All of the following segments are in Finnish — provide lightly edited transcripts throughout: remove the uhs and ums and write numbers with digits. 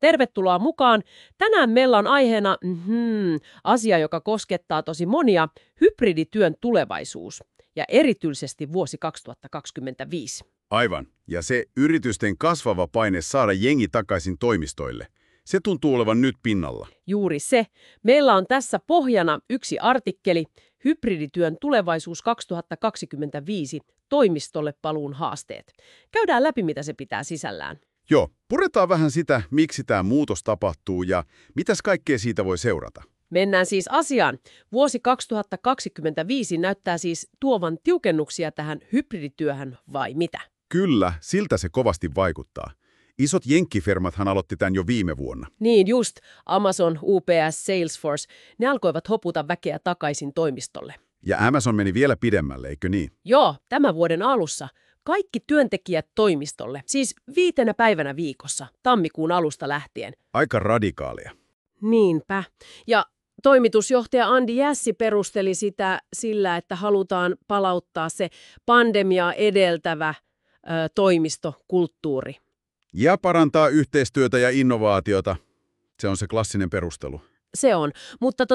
Tervetuloa mukaan. Tänään meillä on aiheena asia, joka koskettaa tosi monia, hybridityön tulevaisuus ja erityisesti vuosi 2025. Aivan. Ja se yritysten kasvava paine saada jengi takaisin toimistoille. Se tuntuu olevan nyt pinnalla. Juuri se. Meillä on tässä pohjana yksi artikkeli, Hybridityön tulevaisuus 2025, toimistolle paluun haasteet. Käydään läpi, mitä se pitää sisällään. Joo, puretaan vähän sitä, miksi tämä muutos tapahtuu ja mitäs kaikkea siitä voi seurata. Mennään siis asiaan. Vuosi 2025 näyttää siis tuovan tiukennuksia tähän hybridityöhön vai mitä? Kyllä, siltä se kovasti vaikuttaa. Isot jenkkifirmathan aloitti tämän jo viime vuonna. Niin just, Amazon, UPS, Salesforce, ne alkoivat hoputa väkeä takaisin toimistolle. Ja Amazon meni vielä pidemmälle, eikö niin? Joo, tämän vuoden alussa. Kaikki työntekijät toimistolle, siis 5 päivänä viikossa, tammikuun alusta lähtien. Aika radikaalia. Niinpä. Ja toimitusjohtaja Andy Jassy perusteli sitä sillä, että halutaan palauttaa se pandemiaa edeltävä toimistokulttuuri. Ja parantaa yhteistyötä ja innovaatiota. Se on se klassinen perustelu. Se on, mutta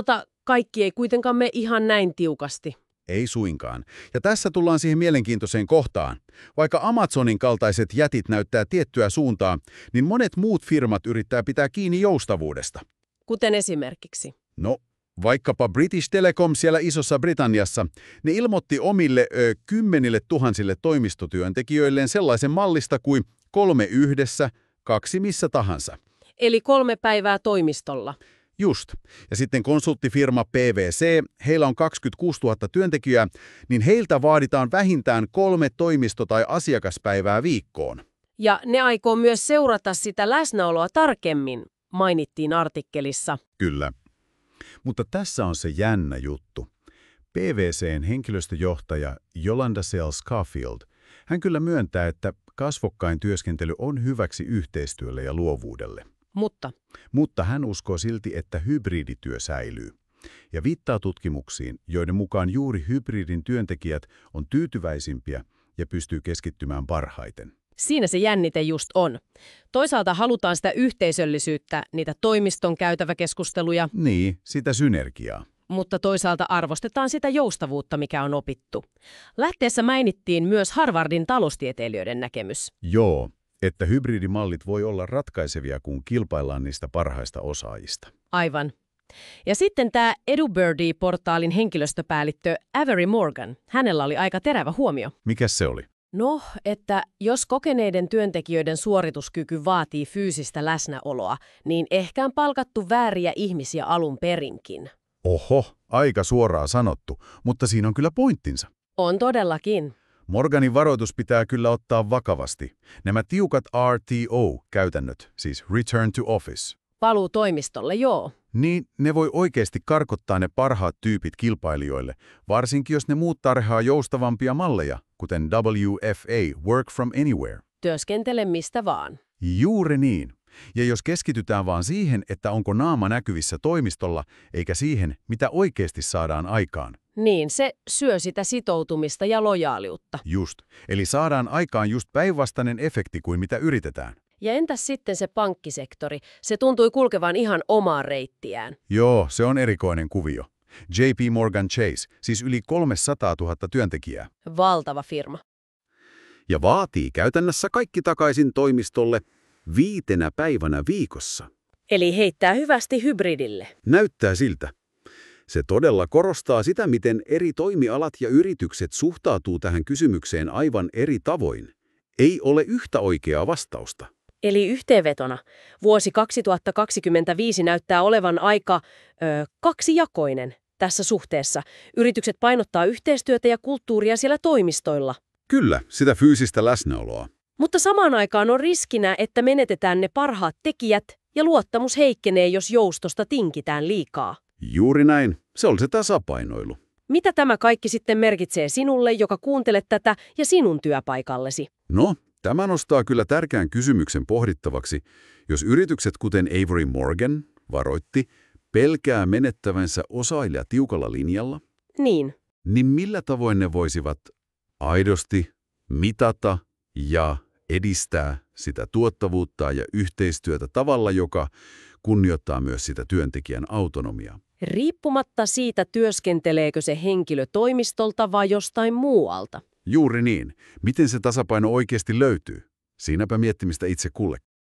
kaikki ei kuitenkaan mene ihan näin tiukasti. Ei suinkaan. Ja tässä tullaan siihen mielenkiintoiseen kohtaan. Vaikka Amazonin kaltaiset jätit näyttää tiettyä suuntaa, niin monet muut firmat yrittää pitää kiinni joustavuudesta. Kuten esimerkiksi? No, vaikkapa British Telecom siellä Isossa Britanniassa, ne ilmoitti omille 10 000 toimistotyöntekijöilleen sellaisen mallista kuin 3 yhdessä, 2 missä tahansa. Eli 3 päivää toimistolla. Just. Ja sitten konsulttifirma PwC, heillä on 26 000 työntekijää, niin heiltä vaaditaan vähintään 3 toimisto- tai asiakaspäivää viikkoon. Ja ne aikoo myös seurata sitä läsnäoloa tarkemmin, mainittiin artikkelissa. Kyllä. Mutta tässä on se jännä juttu. PwC:n henkilöstöjohtaja Yolanda Sales-Caulfield, hän kyllä myöntää, että kasvokkain työskentely on hyväksi yhteistyölle ja luovuudelle. Mutta hän uskoo silti, että hybridityö säilyy. Ja viittaa tutkimuksiin, joiden mukaan juuri hybridin työntekijät on tyytyväisimpiä ja pystyy keskittymään parhaiten. Siinä se jännite just on. Toisaalta halutaan sitä yhteisöllisyyttä, niitä toimiston käytäväkeskusteluja. Niin, sitä synergiaa. Mutta toisaalta arvostetaan sitä joustavuutta, mikä on opittu. Lähteessä mainittiin myös Harvardin taloustieteilijöiden näkemys. Joo, että hybridimallit voi olla ratkaisevia, kun kilpaillaan niistä parhaista osaajista. Aivan. Ja sitten tämä EduBirdie-portaalin henkilöstöpäällikkö Avery Morgan. Hänellä oli aika terävä huomio. Mikäs se oli? No, että jos kokeneiden työntekijöiden suorituskyky vaatii fyysistä läsnäoloa, niin ehkä on palkattu vääriä ihmisiä alun perinkin. Oho, aika suoraan sanottu, mutta siinä on kyllä pointtinsa. On todellakin. Morganin varoitus pitää kyllä ottaa vakavasti. Nämä tiukat RTO-käytännöt, siis Return to Office. Paluu toimistolle, joo. Niin ne voi oikeasti karkottaa ne parhaat tyypit kilpailijoille, varsinkin jos ne muut tarhaa joustavampia malleja, kuten WFA, Work from Anywhere. Työskentele mistä vaan. Juuri niin. Ja jos keskitytään vaan siihen, että onko naama näkyvissä toimistolla, eikä siihen, mitä oikeasti saadaan aikaan. Niin, se syö sitä sitoutumista ja lojaaliutta. Just. Eli saadaan aikaan just päinvastainen efekti kuin mitä yritetään. Ja entäs sitten se pankkisektori? Se tuntui kulkevan ihan omaa reittiään. Joo, se on erikoinen kuvio. JP Morgan Chase, siis yli 300 000 työntekijää. Valtava firma. Ja vaatii käytännössä kaikki takaisin toimistolle 5 päivänä viikossa. Eli heittää hyvästi hybridille. Näyttää siltä. Se todella korostaa sitä, miten eri toimialat ja yritykset suhtautuu tähän kysymykseen aivan eri tavoin. Ei ole yhtä oikeaa vastausta. Eli yhteenvetona, vuosi 2025 näyttää olevan aika kaksijakoinen tässä suhteessa. Yritykset painottaa yhteistyötä ja kulttuuria siellä toimistoilla. Kyllä, sitä fyysistä läsnäoloa. Mutta samaan aikaan on riskinä, että menetetään ne parhaat tekijät ja luottamus heikkenee, jos joustosta tinkitään liikaa. Juuri näin. Se on se tasapainoilu. Mitä tämä kaikki sitten merkitsee sinulle, joka kuuntelet tätä, ja sinun työpaikallesi? No, tämä nostaa kyllä tärkeän kysymyksen pohdittavaksi. Jos yritykset kuten Avery Morgan varoitti, pelkää menettävänsä osaajia tiukalla linjalla, niin millä tavoin ne voisivat aidosti mitata ja edistää sitä tuottavuutta ja yhteistyötä tavalla, joka kunnioittaa myös sitä työntekijän autonomiaa. Riippumatta siitä, työskenteleekö se henkilö toimistolta vai jostain muualta. Juuri niin. Miten se tasapaino oikeasti löytyy? Siinäpä miettimistä itse kullekin.